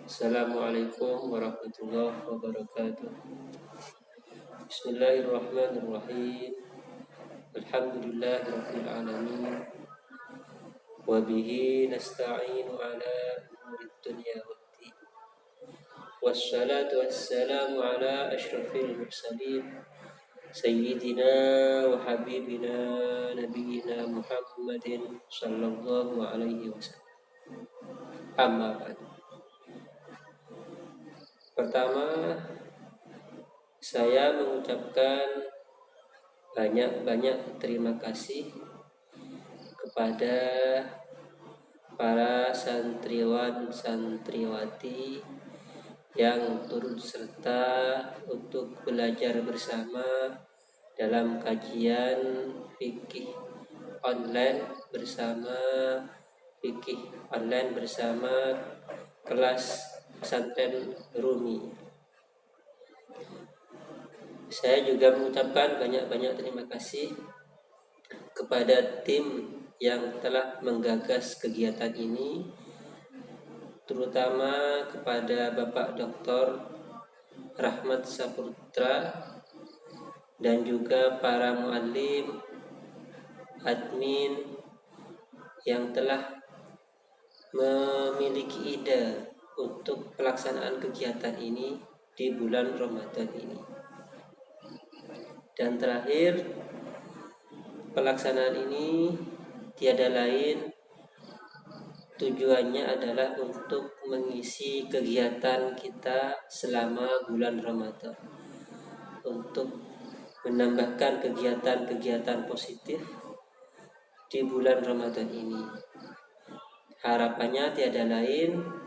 Assalamualaikum warahmatullahi wabarakatuh. Bismillahirrahmanirrahim. Alhamdulillahirabbil alamin. Wa bihi nasta'inu ala umurid dunya waddin. Wassalatu wassalamu ala asyrafil mursalin sayyidina wa habibina nabiyyina Muhammadin sallallahu alaihi wasallam. Amma ba'du. Pertama, saya mengucapkan banyak-banyak terima kasih kepada para santriwan santriwati yang turut serta untuk belajar bersama dalam kajian fikih online bersama kelas pesantren Rumi. Saya juga mengucapkan banyak-banyak terima kasih kepada tim yang telah menggagas kegiatan ini, terutama kepada Bapak Dr. Rahmat Saputra dan juga para muallim, admin yang telah memiliki ide untuk pelaksanaan kegiatan ini di bulan Ramadan ini. Dan terakhir, pelaksanaan ini tiada lain tujuannya adalah untuk mengisi kegiatan kita selama bulan Ramadan, untuk menambahkan kegiatan-kegiatan positif di bulan Ramadan ini. Harapannya tiada lain,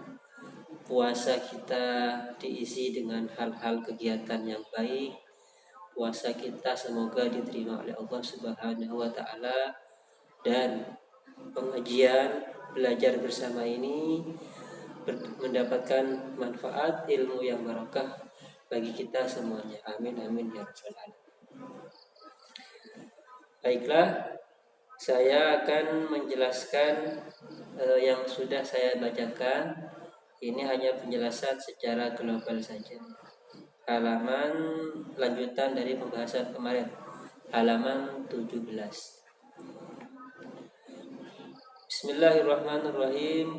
puasa kita diisi dengan hal-hal kegiatan yang baik. Puasa kita semoga diterima oleh Allah Subhanahu wa taala, dan pengajian belajar bersama ini mendapatkan manfaat ilmu yang barakah bagi kita semuanya. Amin amin ya rabbal alamin. Baiklah, saya akan menjelaskan yang sudah saya bacakan. Ini hanya penjelasan secara global saja. Halaman lanjutan dari pembahasan kemarin, halaman 17. Bismillahirrahmanirrahim.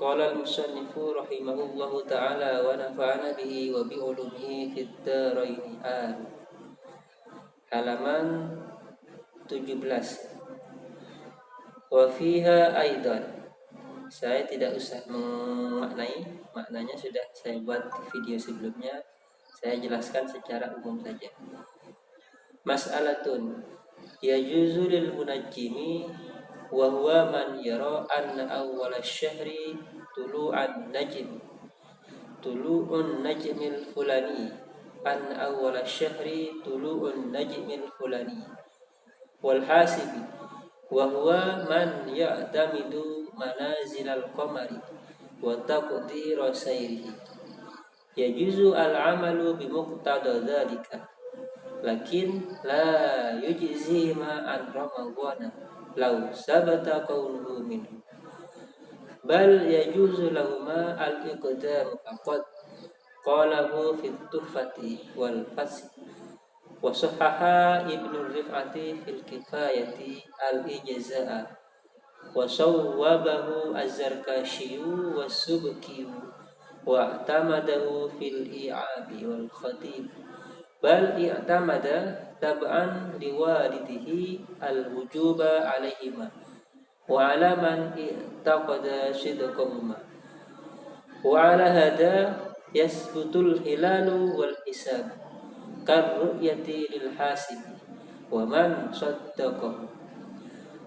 Qala al-musannifu rahimahullahu ta'ala wa nafa'ana bihi wa bi ulumihi fid dharain. Halaman 17. Wa fiha aidan. Saya tidak usah maknanya sudah saya buat video sebelumnya. Saya jelaskan secara umum saja. Mas'alatun yajuzu lil munajjimi wa huwa man yara anna awwal asy-syahri tulu'un najmil fulani an awwal asy-syahri tulu'un najmil fulani wal hasibi wa huwa man ya'tamidu manazilal qamari wa taqdira sayrihi. Yajuzu al-amalu bimuqtada dzalika lakin la yujzi ma an ramadhana law sabata qawluhu minhu bal yajuzu lahuma al-iqdam faqad qalahu fi tuhfati wal fasl wa sahaha ibnu rif'ati fil kifayati al-ijza'a wa sawwabahu az-zarkashiyu was-subki wa i'tamadahu fil i'abi wal khatib bal i'tamada tab'an liwalidihi al-wujuba alaihima wa ala man i'taqada sidqahuma wa ala hada yasbutul hilalu wal hisab kar ru'yati lil hasib wa man saddaqahu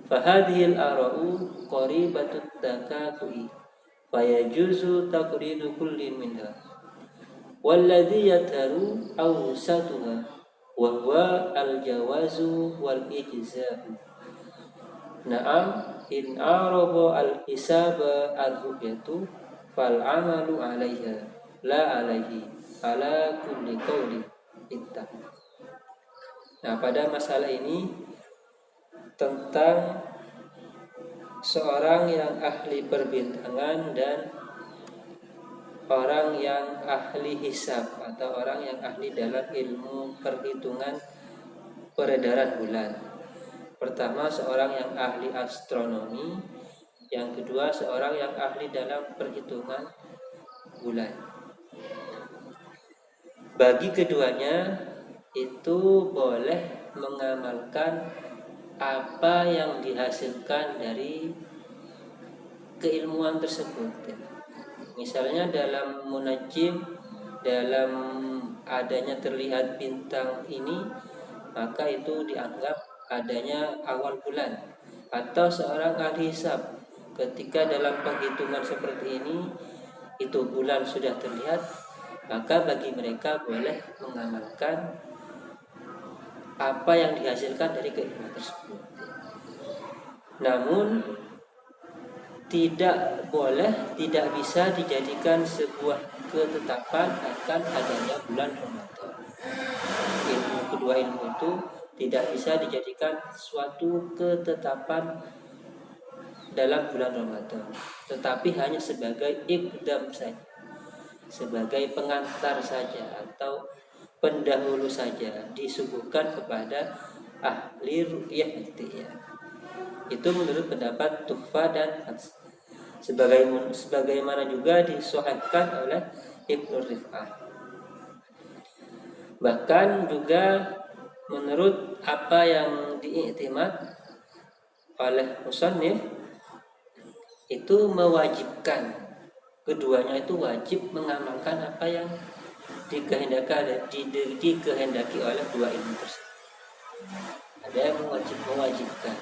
fa hadhihi al-ara'u qaribatut takafu'i fa yajuzu taqridu kullin minha walladhi yataru awsatuha wa huwa al-jawazu wal ijza'u. Na'am in araba al-hisaba ar-ru'yatu fal amalu 'alaiha la 'alaihi ala kulli qawli ittah. Nah, pada masalah ini tentang seorang yang ahli perbintangan dan orang yang ahli hisab atau orang yang ahli dalam ilmu perhitungan peredaran bulan. Pertama, seorang yang ahli astronomi. Yang kedua, seorang yang ahli dalam perhitungan bulan. Bagi keduanya itu boleh mengamalkan apa yang dihasilkan dari keilmuan tersebut. Misalnya dalam munajim, dalam adanya terlihat bintang ini, maka itu dianggap adanya awal bulan. Atau seorang ahli hisab, ketika dalam penghitungan seperti ini itu bulan sudah terlihat, maka bagi mereka boleh mengamalkan apa yang dihasilkan dari keilmuan tersebut. Namun tidak bisa dijadikan sebuah ketetapan akan adanya bulan Ramadan. Kedua ilmu itu tidak bisa dijadikan suatu ketetapan dalam bulan Ramadan, tetapi hanya sebagai iqdam saja, sebagai pengantar saja atau pendahulu saja, disuguhkan kepada ahli ru'yah ya. Itu menurut pendapat Tuhfah dan Fats. Sebagaimana juga disahihkan oleh Ibnu Rif'ah. Bahkan juga menurut apa yang diiktimad oleh musannif, itu mewajibkan, keduanya itu wajib mengamalkan apa yang dikehendaki oleh dua ilmu tersebut. Ada yang mewajibkan,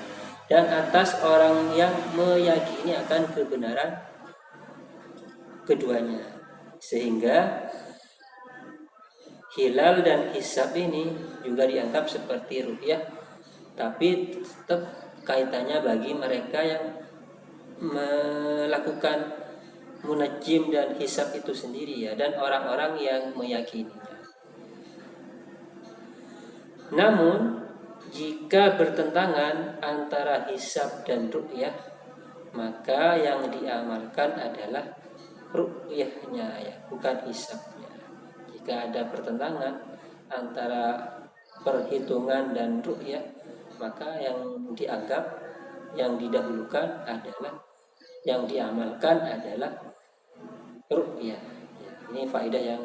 dan atas orang yang meyakini akan kebenaran keduanya, sehingga hilal dan hisab ini juga dianggap seperti ru'yah, tapi tetap kaitannya bagi mereka yang melakukan munajim dan hisab itu sendiri ya, dan orang-orang yang meyakininya. Namun jika bertentangan antara hisab dan ru'yah, maka yang diamalkan adalah ru'yahnya ya, bukan hisabnya. Jika ada pertentangan antara perhitungan dan ru'yah, maka yang dianggap, yang didahulukan adalah, yang diamalkan adalah ru'yah. Ini faedah yang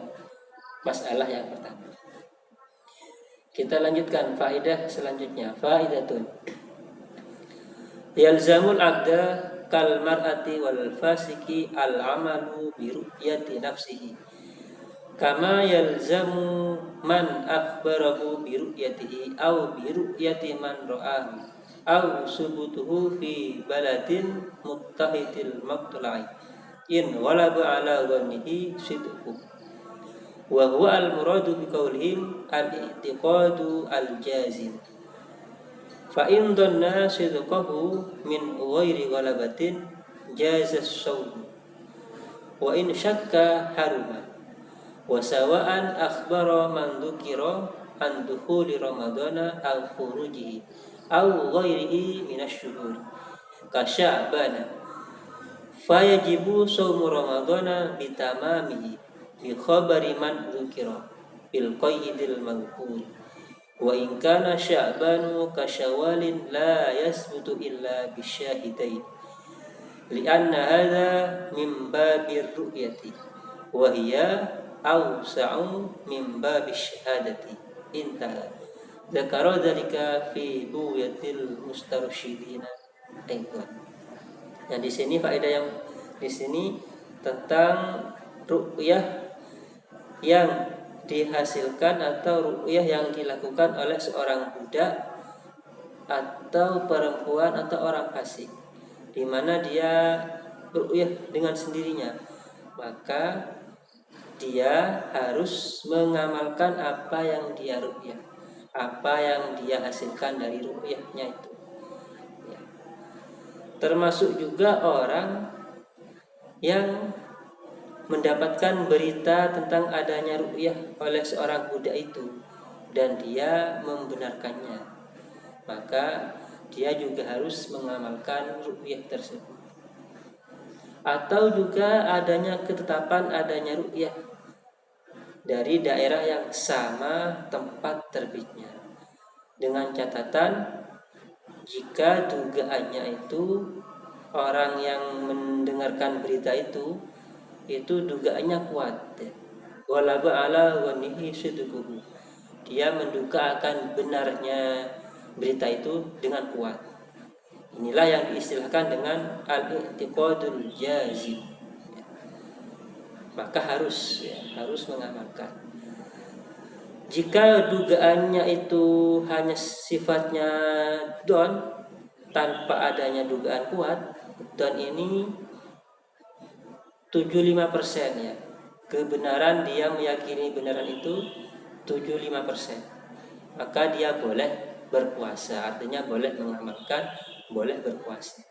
masalah yang pertama. Kita lanjutkan faedah selanjutnya. Faedatun yalzamul abda kal mar'ati wal fasiki al amalu bi ru'yati nafsihi kama yalzamu man akhbarahu bi ru'yatihi aw bi ru'yati man ra'ahu aw subutuhu fi baladin muttahidil maqtula'i in walaba ala dhannihi sidqu wa huwa al-muradu bi qawlihim al-i'tiqadu al-jazim fa in dhanna sidqahu min ghairi ghalabatin jaza as-sawm wa in syakka haruma wa sawa'an akhbara man dzukira an dukhuli ramadana aw khurujihi aw ghairihi min asy-syuhur ka sya'bana fa yajibu shaumu ramadana bitamamihi bi khabari man dzukira bil qayyidil madhkur wa in kana sya'banu ka syawalin la yasbutu illa bisyahidain li'anna hadha min babir ru'yati wa hiya awsa'u min babis syahadati intaha dzakara dzalika fi buyatil mustarsyidina aidan. Nah, di sini faedah yang di sini tentang ru'yah yang dihasilkan atau ru'yah yang dilakukan oleh seorang budak atau perempuan atau orang fasik, di mana dia ru'yah dengan sendirinya, maka dia harus mengamalkan apa yang dia ru'yah, apa yang dia hasilkan dari ru'yahnya itu ya. Termasuk juga orang yang mendapatkan berita tentang adanya ru'yah oleh seorang budak itu dan dia membenarkannya, maka dia juga harus mengamalkan ru'yah tersebut. atau juga adanya ketetapan adanya ru'yah dari daerah yang sama tempat terbitnya, dengan catatan jika dugaannya itu orang yang mendengarkan berita itu dugaannya kuat, walaba ala wanihi sidquhu, dia menduga akan benarnya berita itu dengan kuat. Inilah yang diistilahkan dengan al-i'tiqadul jazim. Maka harus mengamalkan. Jika dugaannya itu hanya sifatnya don tanpa adanya dugaan kuat, don ini 75% ya. Kebenaran dia meyakini benaran itu 75%. Maka dia boleh berpuasa, artinya boleh mengamalkan, boleh berpuasa.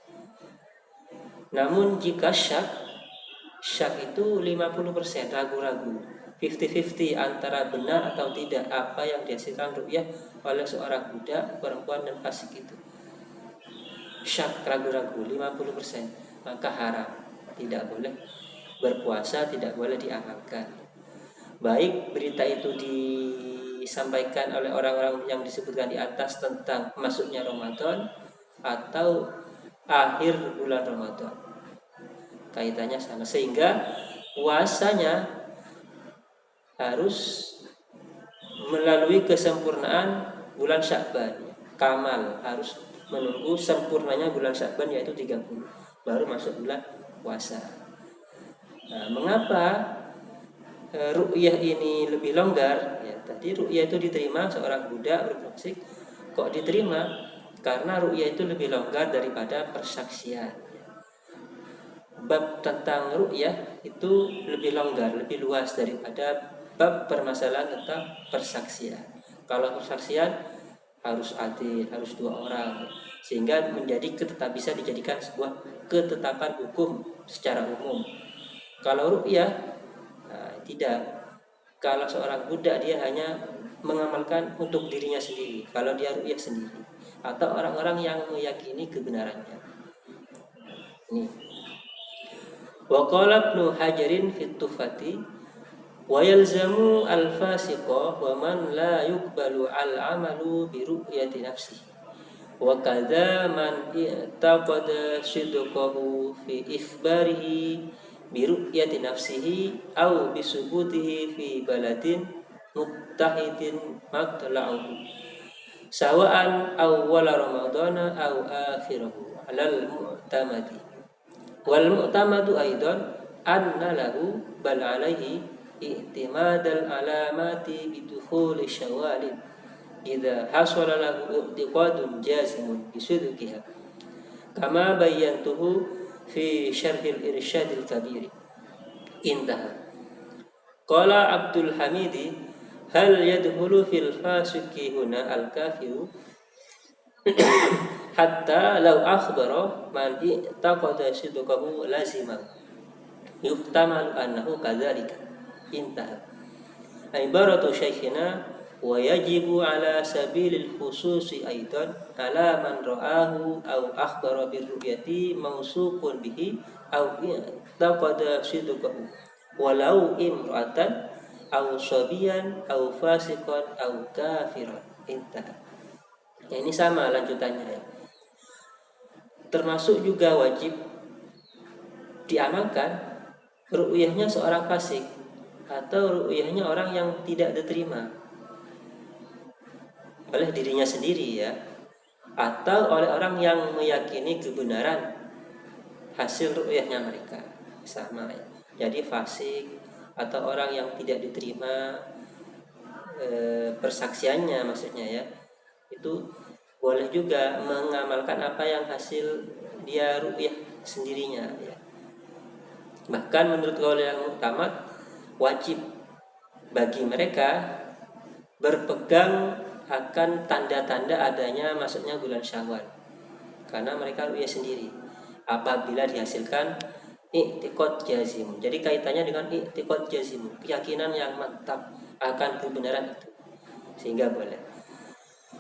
Namun jika syak itu 50%, ragu-ragu, 50-50 antara benar atau tidak apa yang dihasilkan ru'yah oleh seorang budak, perempuan dan fasik itu. Syak, ragu-ragu 50%, maka haram, tidak boleh berpuasa, tidak boleh diamalkan. Baik berita itu disampaikan oleh orang-orang yang disebutkan di atas tentang masuknya Ramadan atau akhir bulan Ramadan, kaitannya sama, sehingga puasanya harus melalui kesempurnaan bulan Sya'ban, kamal, harus menunggu sempurnanya bulan Sya'ban yaitu 30 baru masuk bulan puasa. Nah, mengapa ru'yah ini lebih longgar? Ya, tadi ru'yah itu diterima seorang budak berfasik, kok diterima? Karena ru'yah itu lebih longgar daripada persaksian. Bab tentang ru'yah itu lebih longgar, lebih luas daripada bab permasalahan tentang persaksian. Kalau persaksian harus adil, harus 2 orang, sehingga bisa dijadikan sebuah ketetapan hukum secara umum. Kalau ru'yah tidak. Kalau seorang budak dia hanya mengamalkan untuk dirinya sendiri, kalau dia ru'yah sendiri, atau orang-orang yang meyakini kebenarannya. Ini. Wa qala Ibnu Hajarin fi Tuhfati wa yalzamu al-fasiqa wa man la yuqbalu al-amalu bi ru'yati nafsihi wa kadza man i'taqada sidqahu fi ikhbarihi bi ru'yati nafsihi aw bi subutihi fi baladin muttahidin matla'uhu sawa'an awwala ramadana aw akhirahu 'alal mu'tamadi wal mu'tamadu aidan anna lahu bal alaihi i'timadal alamati bidukhuli syawalin idza hasala lahu i'tiqadun jazimun bisudqiha kama bayyantuhu fi syarhil irsyadil kabir. Intaha. Qala Abdul Hamidi hal yadkhulu fil fasiqi huna al kafiru hatta law akhbara man i'taqada sidqahu lazima yuhtamal annahu kadzalika. Intaha. Ibaratu syekhina wa yajibu ala sabilil khususi aidan ala man ra'ahu aw akhbara bir ru'yati mausuqun bihi aw taqada sidqahu walau imra'atan aw sabiyan aw fasiqan aw kafiran. Intaha. Ya, ini sama lanjutannya ya. Termasuk juga wajib diamalkan ru'yahnya seorang fasik atau ru'yahnya orang yang tidak diterima oleh dirinya sendiri ya, atau oleh orang yang meyakini kebenaran hasil ru'yahnya mereka, sama ya. Jadi fasik atau orang yang tidak diterima persaksiannya maksudnya ya, itu boleh juga mengamalkan apa yang hasil dia ru'yah sendirinya ya. Bahkan menurut qaul yang muktamad wajib bagi mereka berpegang akan tanda-tanda adanya masuknya bulan Syawal, karena mereka ru'yah sendiri apabila dihasilkan i'tiqad jazim. Jadi kaitannya dengan i'tiqad jazim, keyakinan yang mantap akan kebenaran itu, sehingga boleh.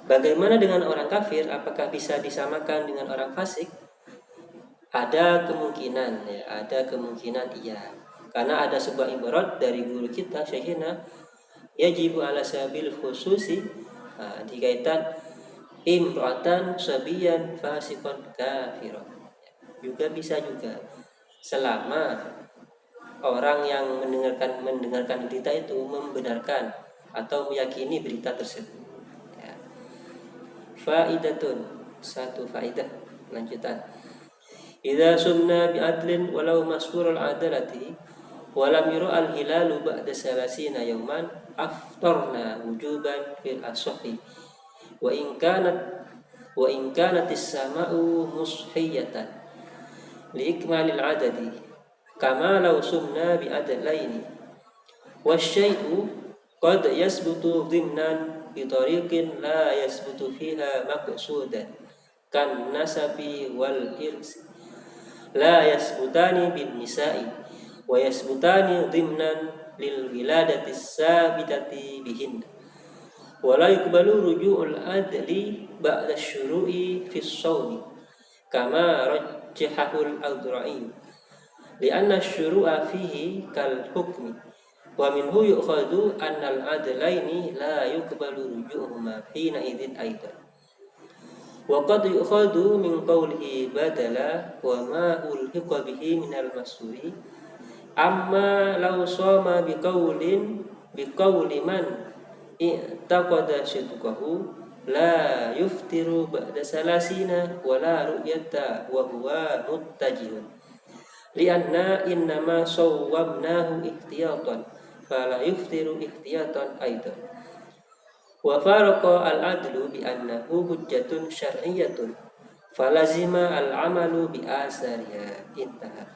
Bagaimana dengan orang kafir? Apakah bisa disamakan dengan orang fasik? Ada kemungkinan ya, ada kemungkinan iya. Karena ada sebuah ibarat dari guru kita Syekhina, yajibu ala sabil khususi, dikaitan imro'atan sabiyan fasikon kafiron. Juga bisa juga, selama orang yang mendengarkan berita itu membenarkan atau meyakini berita tersebut. Ya. Faidatun, satu faidah lanjutan. Idza sumna bi'adlin walau masfurul adalati walam yura al-hilalu ba'da salasina yawman aftarna wujuban fil ashahi wa in kanat as-sama'u mushiyatan li ikmalil adadi kama law sumna bi'adlaini wasyai'u qad yasbutu dhimnan bi tariqin la yasbutu fiha maqsudan kan nasabi wal irsi la yasbutani bin nisa'i wa yasbutani dhimnan lil wiladati sabitati bihin wa la yuqbalu ruju'ul adli ba'da syuru'i fi shaumi kama rajjahul al-Adra'i li'anna syuru'a fihi kal hukmi wa minhu yu'khadhu anna al-adlaini la yuqbalu ruju'uhuma hina idzin aidan wa qad yu'khadhu min qawlihi badala wa ma ulhiqa bihi minal masuri amma law sama biqawli man i'taqada sidqahu la yuftiru ba'da salasina wa la ru'yata wa huwa muttajihun lianna innama sawwabnahu ihtiyatan fala yuftiru ihtiyatan aidan wa faraqa al-adlu bi annahu hujjatun syar'iyyatun falazima al-amalu bi asariha intaha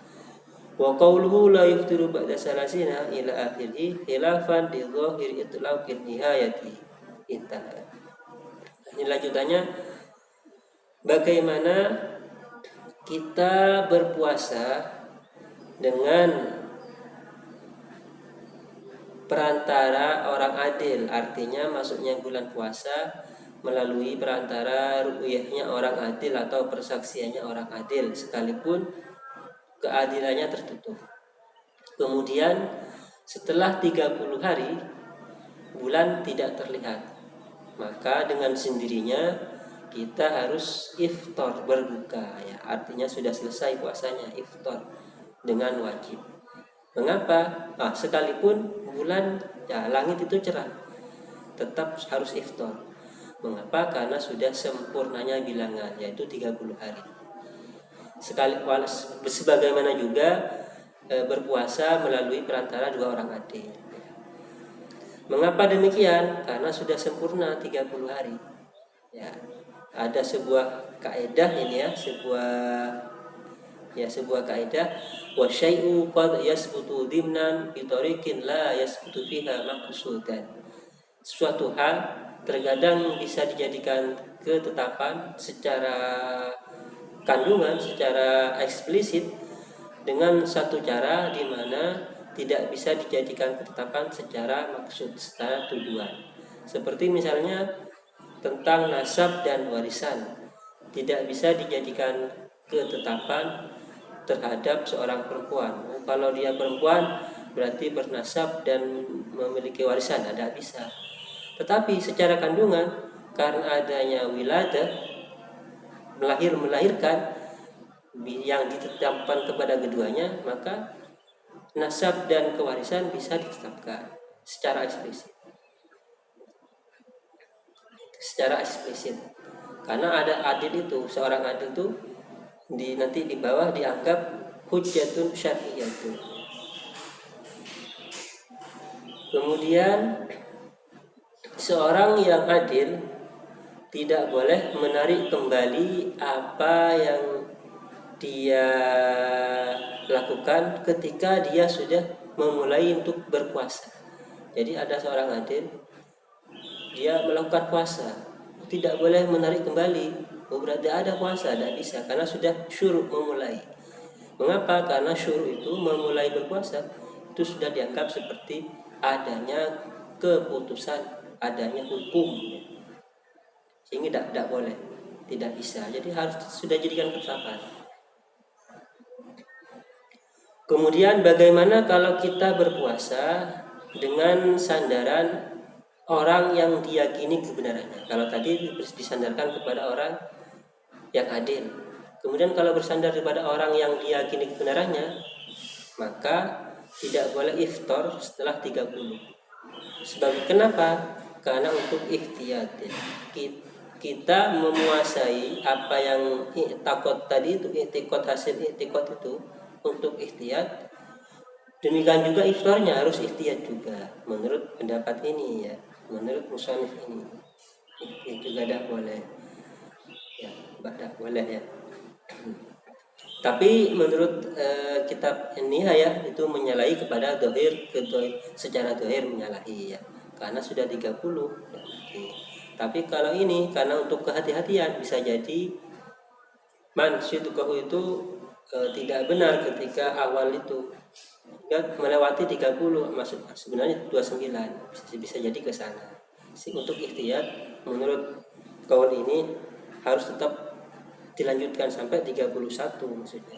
wa qawluhu la yuftiru ba'da salasina ila akhirih khilafan di dhahir itlaqin nihayati intaha. Ini lanjutannya, bagaimana kita berpuasa dengan perantara orang adil, artinya masuknya bulan puasa melalui perantara ru'yahnya orang adil atau persaksiannya orang adil sekalipun keadilannya tertutup. Kemudian setelah 30 hari bulan tidak terlihat, maka dengan sendirinya kita harus iftar, berbuka ya, artinya sudah selesai puasanya, iftar dengan wajib. Mengapa? Sekalipun bulan ya langit itu cerah, tetap harus iftar. Mengapa? Karena sudah sempurnanya bilangan, yaitu 30 hari. Sebagaimana juga berpuasa melalui perantara dua orang adil. Mengapa demikian? Karena sudah sempurna 30 hari. Ya, ada sebuah kaidah ini ya, sebuah kaidah, wa syai'u qad yasbutu dimnan bi tariqin la yasbutu fiha maqsudan. Suatu hal terkadang bisa dijadikan ketetapan secara kandungan, secara eksplisit dengan satu cara di mana tidak bisa dijadikan ketetapan secara maksud, secara tujuan. Seperti misalnya tentang nasab dan warisan, tidak bisa dijadikan ketetapan terhadap seorang perempuan. Kalau dia perempuan berarti bernasab dan memiliki warisan, tidak bisa. Tetapi secara kandungan, karena adanya wiladah, melahirkan yang ditetapkan kepada keduanya, maka nasab dan kewarisan bisa ditetapkan secara eksplisit. Karena ada adil itu, seorang adil itu nanti di bawah dianggap hujjatun syar'iyyatun. Kemudian seorang yang adil tidak boleh menarik kembali apa yang dia lakukan ketika dia sudah memulai untuk berpuasa. Jadi ada seorang adil, dia melakukan puasa, tidak boleh menarik kembali. Berarti ada puasa, tidak bisa, karena sudah syuru' memulai. Mengapa? Karena syuru' itu memulai berpuasa itu sudah dianggap seperti adanya keputusan, adanya hukum, sehingga tidak boleh, tidak bisa. Jadi harus sudah jadikan ketetapan. Kemudian bagaimana kalau kita berpuasa dengan sandaran orang yang diyakini kebenarannya? Kalau tadi disandarkan kepada orang yang adil. Kemudian kalau bersandar kepada orang yang diyakini kebenarannya, maka tidak boleh iftar setelah 30. Sebab kenapa? Karena untuk ikhtiyat ya. Kita memuasai apa yang takut tadi itu, iktikot hasil iktikot itu untuk ikhtiyat. Demikian juga iftarnya harus ikhtiyat juga menurut pendapat ini ya, menurut musannif ini. Itu juga tidak boleh ya, tidak boleh ya. Tapi menurut kitab Nihayah itu menyalahi kepada dohir, secara dohir menyalahi ya, karena sudah 30 ya. Tapi kalau ini karena untuk kehati-hatian bisa jadi mansyitukahu itu tidak benar ketika awal itu ya, melewati 30, maksud sebenarnya 29 bisa jadi ke sana. Untuk ikhtiyat menurut kaul ini harus tetap dilanjutkan sampai 31 maksudnya.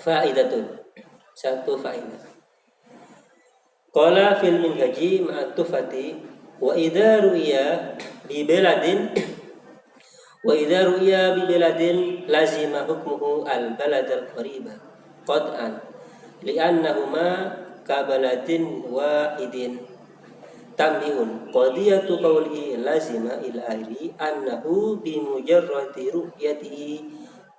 Faidatun, satu faidah. Qala fil minhaji ma'atufati wa idza ru'ya bi baladin wa idza ru'ya bi baladin lazima hukmuhu al balad al qariba qat'an li'annahuma ka baladin wahidin. Tambihun qadiyatu qawlihi lazima ila akhiri annahu bi mujarradi ru'yatihi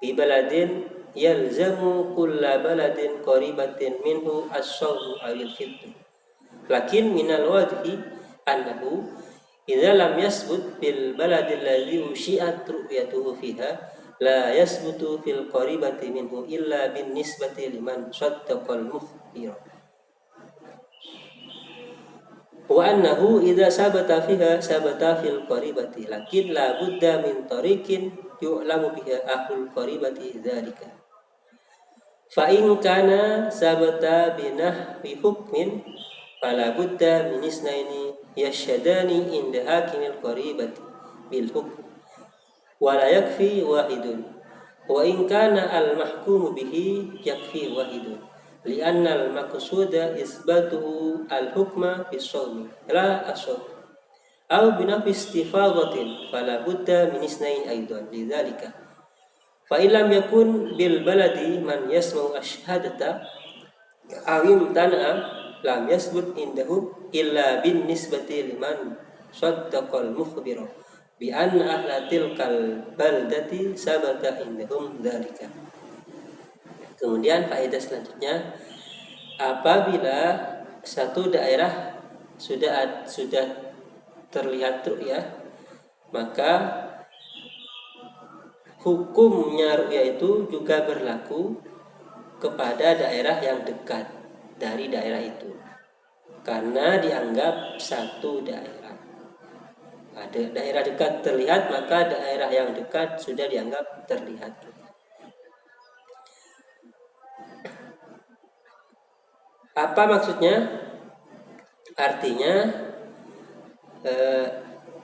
bi baladin yalzamu kulla baladin qaribatin minhu as-sawmu awil fitr. Lakin minal wajhi annahu idza lam yasbut bil baladil ladzi usyi'at ru'yatuhu fiha la yasbutu fil qaribati minhu illa bin nisbati liman saddaqal mukhbira. Wa annahu idza sabata fiha sabata fil qaribati lakin la budda min tariqin yu'lamu biha ahlul qaribati dzalika. Fa in kana sabata binahwi hukmin fala budda min isnaini yashhadani inda hakimil qaribati bil hukm wa la yakfi wahidun wa in kana al mahkumu bihi yakfi wahidun li'anna al-maqsuda isbatuhu al-hukma bis-sawmi la as-sawm aw binafi istifadatin fala budda min isnain aidan lidzalika fa illam yakun bil baladi man yasma'u asyhadata aw imtana'a lam yasbut indahu illa bin nisbati liman saddaqal mukhbira bi anna ahla tilkal baldati sabata indahum dzalika. Kemudian faedah selanjutnya, apabila satu daerah sudah terlihat ru'yah, maka hukumnya ru'yah itu juga berlaku kepada daerah yang dekat dari daerah itu, karena dianggap satu daerah. Ada daerah dekat terlihat, maka daerah yang dekat sudah dianggap terlihat. Apa maksudnya? Artinya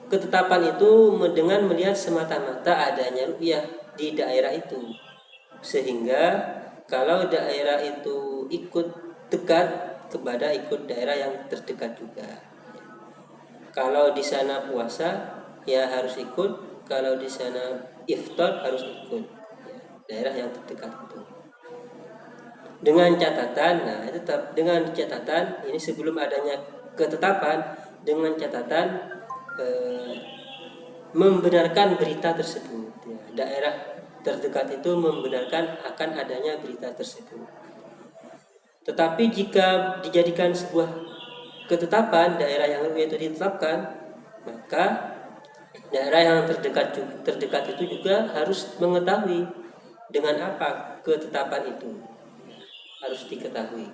ketetapan itu dengan melihat semata-mata adanya ru'yah di daerah itu, sehingga kalau daerah itu ikut dekat kepada ikut daerah yang terdekat juga. Kalau di sana puasa ya harus ikut, kalau di sana iftar harus ikut ya, daerah yang terdekat itu. Dengan catatan, nah tetap dengan catatan ini sebelum adanya ketetapan, dengan catatan membenarkan berita tersebut ya. Daerah terdekat itu membenarkan akan adanya berita tersebut. Tetapi jika dijadikan sebuah ketetapan daerah yang itu ditetapkan, maka daerah yang terdekat itu juga harus mengetahui dengan apa ketetapan itu harus diketahui.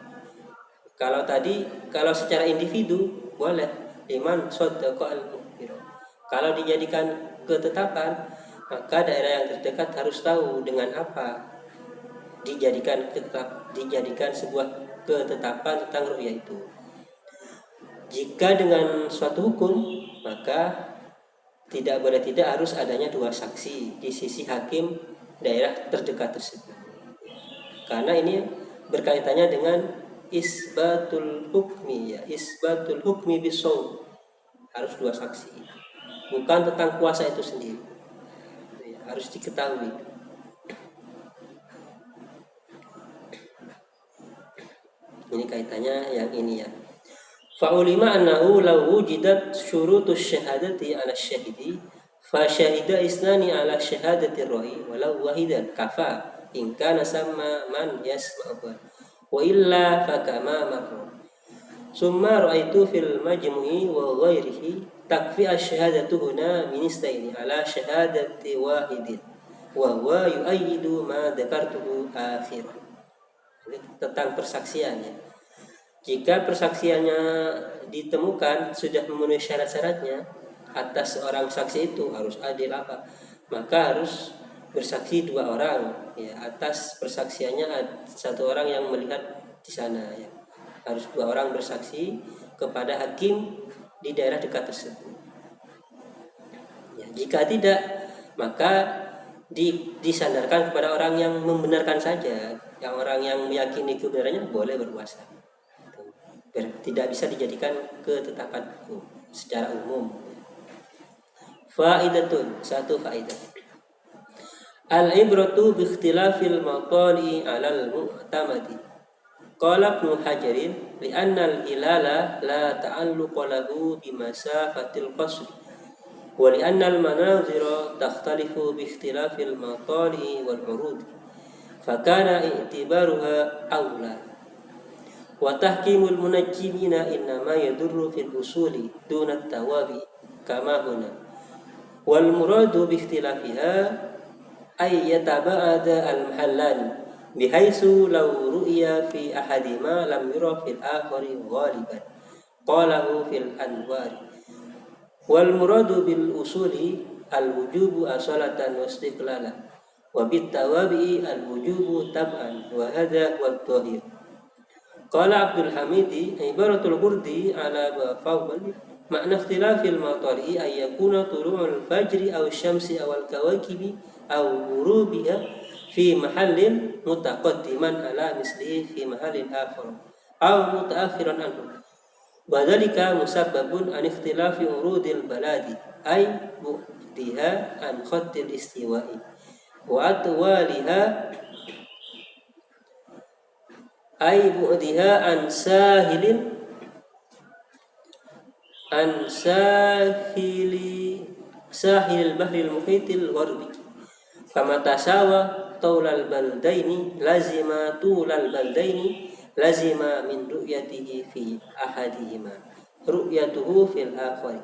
Kalau secara individu boleh liman saddaqa al-mukhbir. Kalau dijadikan ketetapan, maka daerah yang terdekat harus tahu dengan apa dijadikan sebuah ketetapan tentang ru'yah itu. Jika dengan suatu hukum, maka tidak harus adanya dua saksi di sisi hakim daerah terdekat tersebut. karena ini berkaitannya dengan isbatul hukmi, ya, isbatul hukmi bisaum, harus 2 saksi, bukan tentang puasa itu sendiri, ya, harus diketahui. Ini kaitannya yang ini ya. Fa'ulima annahu law wujidat syurutus syahadati ala syahidi fa syahida isnani ala syahadati ra'i walau wahidan kafa in kana sama man yasma'u wa illa fa kama marra. Summa ra'aitu fil majmu'i wa ghairihi takfi asyhadatu huna min istaini ala syahadati wahidin wa huwa yu'ayyidu ma dzakartuhu akhiran. Tentang persaksiannya. Jika persaksiannya ditemukan sudah memenuhi syarat-syaratnya, atas seorang saksi itu harus adil apa? Maka harus bersaksi 2 orang, ya, atas persaksiannya 1 orang yang melihat di sana, ya. Harus 2 orang bersaksi kepada hakim di daerah dekat tersebut. Ya, jika tidak, maka disandarkan kepada orang yang membenarkan saja, yang orang yang meyakini kebenarannya boleh berpuasa. Tidak bisa dijadikan ketetapan hukum secara umum. Faidatun, 1 faidah. Al-ibratu bi ikhtilafil matali 'alal mu'tamadi. Qala Ibnu Hajarin li anna al-hilala la ta'alluqa lahu bi masafatil qasr wa li anna al-manazira takhtalifu bi ikhtilafil matali wal 'urud. Fa kana i'tibaruha awla. Wa tahkimul munajjimina innama yadurru fil usuli duna tawabi kama huna wal muradu bi ikhtilafiha ay yataba'ada al mahallani bihaitsu law ru'ya fi ahadima lam yura fil akhari ghaliban qalahu fil anwari wal muradu bil usuli al wujubu asalatan wa istiqlalan wa bit tawabi al wujubu tab'an wa hadha huwa dhahir. Qala Abdul Hamidi ibaratul qurdi ala fawwal makna ikhtilafil matari ay yakuna tulu'ul fajri aw syamsi aw al-kawakibi aw ghurubiha fi mahallin mutaqaddiman ala mislihi fi mahallin akhar aw mutaakhiran anhu wa dhalika musabbabun an ikhtilafi urudil baladi ay bu'diha an khattil istiwa'i wa atwaliha ay bu'diha an sahilil bahril muhitil gharbi kama tasawa taulal baldaini lazima tulal baldaini lazima min ru'yatihi fi ahadihima ru'yatuhu fil akhari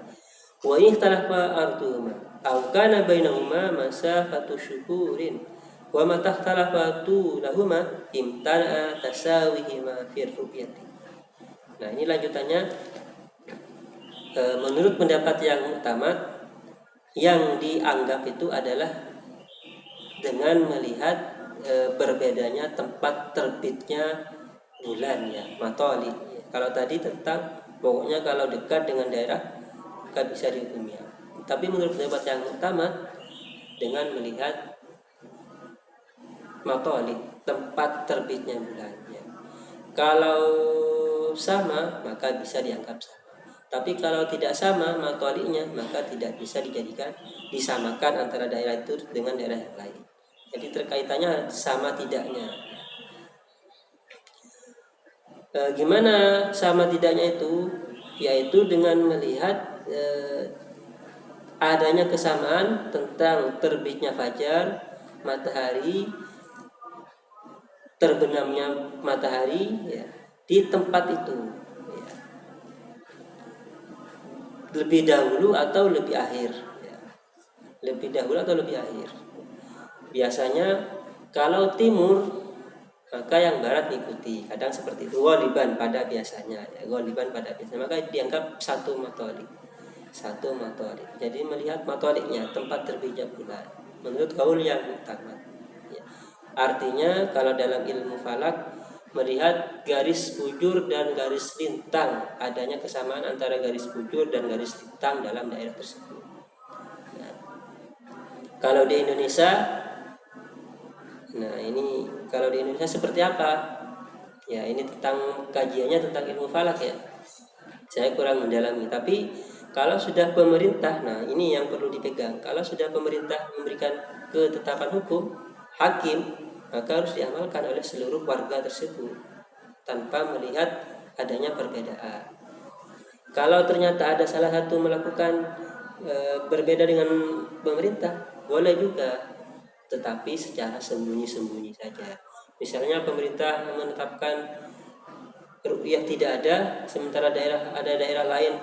wa ikhtalafa arduhuma aw kana bainahuma masafatu syuhurin wa ma tahtalafatu lahuma imtana'a tasawihima fir ru'yati. Nah, ini lanjutannya. Menurut pendapat yang utama, yang dianggap itu adalah dengan melihat berbedanya tempat terbitnya bulan, ya, matoli. Kalau tadi tentang pokoknya kalau dekat dengan daerah kan bisa dihukumi. Tapi menurut pendapat yang utama dengan melihat matoli, tempat terbitnya bulan, ya. Kalau sama maka bisa dianggap sama. Tapi kalau tidak sama matolinya maka tidak bisa disamakan antara daerah itu dengan daerah yang lain. Jadi terkaitannya sama tidaknya. Gimana sama tidaknya itu? Yaitu dengan melihat adanya kesamaan tentang terbitnya fajar, matahari, terbenamnya matahari, ya, di tempat itu, ya, lebih dahulu atau lebih akhir, ya. Lebih dahulu atau lebih akhir. Biasanya kalau timur maka yang barat ikuti, kadang seperti itu. Ghaliban pada biasanya, ya, ghaliban pada biasanya maka dianggap satu matahari. Jadi melihat matoliknya, tempat terbitnya bulan menurut kaul yang utama, ya. Artinya kalau dalam ilmu falak melihat garis bujur dan garis lintang, adanya kesamaan antara garis bujur dan garis lintang dalam daerah tersebut. Nah, kalau di Indonesia Nah ini kalau di Indonesia seperti apa? Ya ini tentang kajiannya tentang ilmu falak ya. Saya kurang mendalami. Tapi kalau sudah pemerintah, nah ini yang perlu dipegang. Kalau sudah pemerintah memberikan ketetapan hukum, hakim, maka harus diamalkan oleh seluruh warga tersebut tanpa melihat adanya perbedaan. Kalau ternyata ada salah satu melakukan berbeda dengan pemerintah, boleh juga, tetapi secara sembunyi-sembunyi saja. Misalnya pemerintah menetapkan ru'yah tidak ada, sementara ada daerah lain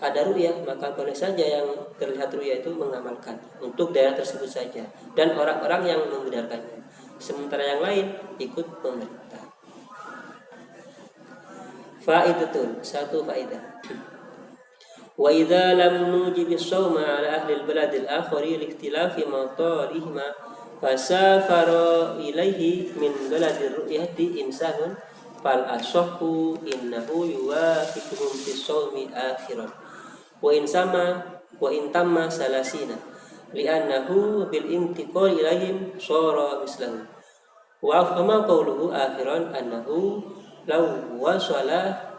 ada ru'yah, maka boleh saja yang terlihat ru'yah itu mengamalkan untuk daerah tersebut saja dan orang-orang yang membenarkannya, sementara yang lain ikut pemerintah. Faidatun, satu faidah. Wa idza lam nujib as-sawma ala ahli al-balad al-akhari li ikhtilafi matalihima fasafara ilaihi min balad ar-ru'yati insanun fal asahhu innahu yuwafiquhum fi sawmi akhiran wa in tamma salasina li'annahu bil intiqal ilaihim sara mislahu wa afhama qawluhu akhiran annahu law wasala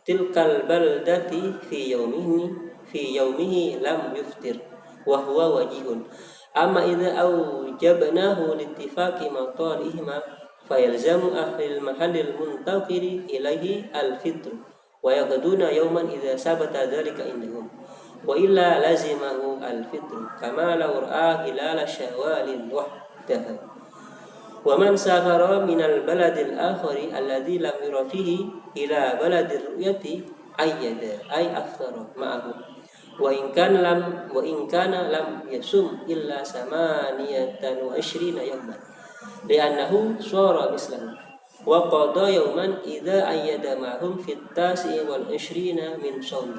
tilkal baldati fi yaumihi lam yuftir wa huwa wajihun amma idza aujabnahu littifaqi matalihima fayalzamu ahlil mahallil muntaqiri ilaihi al-fitr wa yaqduna yawman idza sabata dzalika indahum wa illa lazimahu al-fitr kama law ra'a hilal syawalin wahdahu wa man safara minal baladil akhari alladhi lam yura fihi ila baladir ru'yati ayyada ay aftara ma'ahu wa in kana lam yasum illa samaniyatan wa ishrina yawman li'annahu shara mislahu wa qada yawman idza ayyada ma'hum fit tasi wal ishrina min shawmi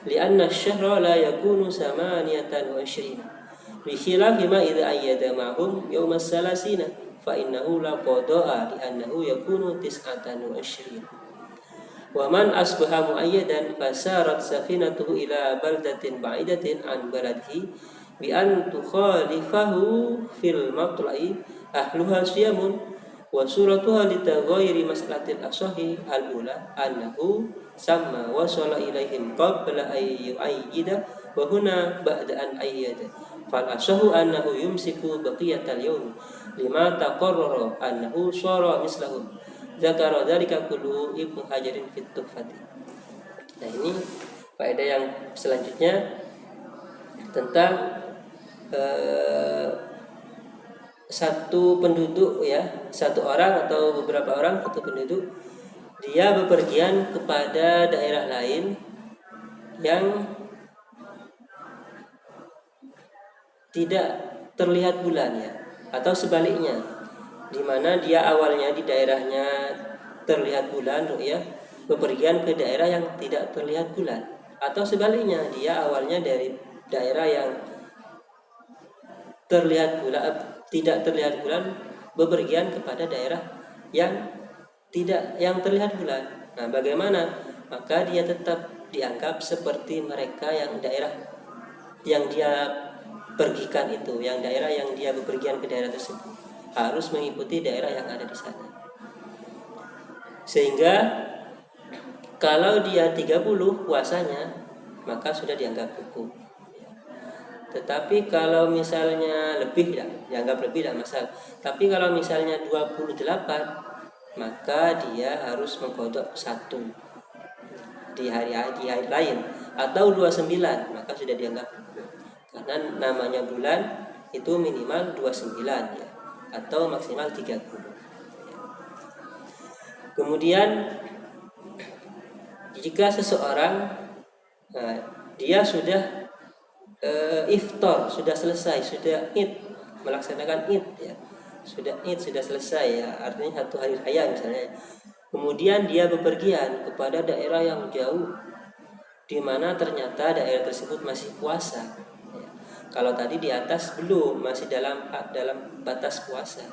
li'anna ash-shahra la yakunu samaniyatan wa ishrina bi khilafi ma idza ayyada ma'hum yawma salasina fa innahu la qada'a li annahu yakunu tis'atan wa ishrin wa man asbaha muayyadan fasarat safinatuhu ila baldatin ba'idatin an baladihi bi an tukhalifahu fil matla'i ahluha siyamun wa suratuha litaghayyiri mas'alatil asahi al-ula annahu sama wasala ilaihim qabla ay yu'ayyida wa huna ba'da an ayyada fal asahu annahu yumsiku baqiyatal yawm lima taqarrara annahu shara mislahum zakara dzalika kullu Ibnu Hajarin fit Tuhfati. Nah ini faedah yang selanjutnya tentang satu penduduk ya, satu orang atau beberapa orang atau penduduk dia bepergian kepada daerah lain yang tidak terlihat bulan ya, atau sebaliknya, di mana dia awalnya di daerahnya terlihat bulan ya, bepergian ke daerah yang tidak terlihat bulan, atau sebaliknya dia awalnya dari daerah yang terlihat bulan tidak terlihat bulan bepergian kepada daerah yang terlihat bulan. Nah, bagaimana? Maka dia tetap dianggap seperti mereka yang daerah yang dia pergikan itu, yang daerah yang dia bepergian ke daerah tersebut harus mengikuti daerah yang ada di sana. Sehingga kalau dia 30 puasanya maka sudah dianggap cukup. Tetapi kalau misalnya lebih ya, dianggap lebih tidak masalah. Tapi kalau misalnya 28 maka dia harus mengqadha satu di hari lain, atau 29 maka sudah dianggap cukup. Karena namanya bulan itu minimal 29 ya, atau maksimal 30. Kemudian jika seseorang dia sudah iftar, sudah selesai, sudah id, melaksanakan id ya, sudah id, sudah selesai ya, artinya satu hari raya misalnya, kemudian dia bepergian kepada daerah yang jauh di mana ternyata daerah tersebut masih puasa ya. Kalau tadi di atas belum, masih dalam batas puasa.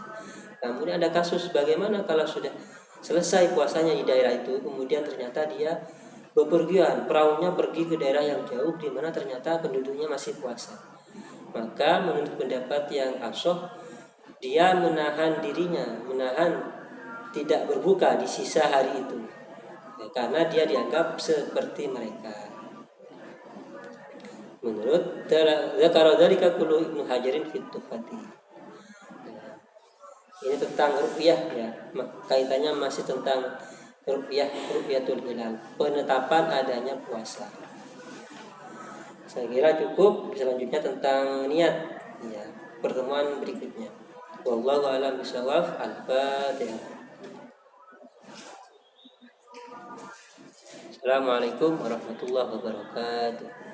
Kemudian ada kasus bagaimana kalau sudah selesai puasanya di daerah itu, kemudian ternyata dia bepergian, perahunya pergi ke daerah yang jauh di mana ternyata penduduknya masih puasa. Maka menurut pendapat yang ashah, dia menahan dirinya, menahan tidak berbuka di sisa hari itu, ya, karena dia dianggap seperti mereka. Menurut Zakara dzalika kullu Ibnu Hajarin fi Tuhfati. Ini tentang ru'yah ya, kaitannya masih tentang ru'yatul hilal, penetapan adanya puasa. Saya kira cukup, selanjutnya tentang niat ya, pertemuan berikutnya. Wallahu a'lam bishawab. Al-Fatihah. Assalamualaikum warahmatullahi wabarakatuh.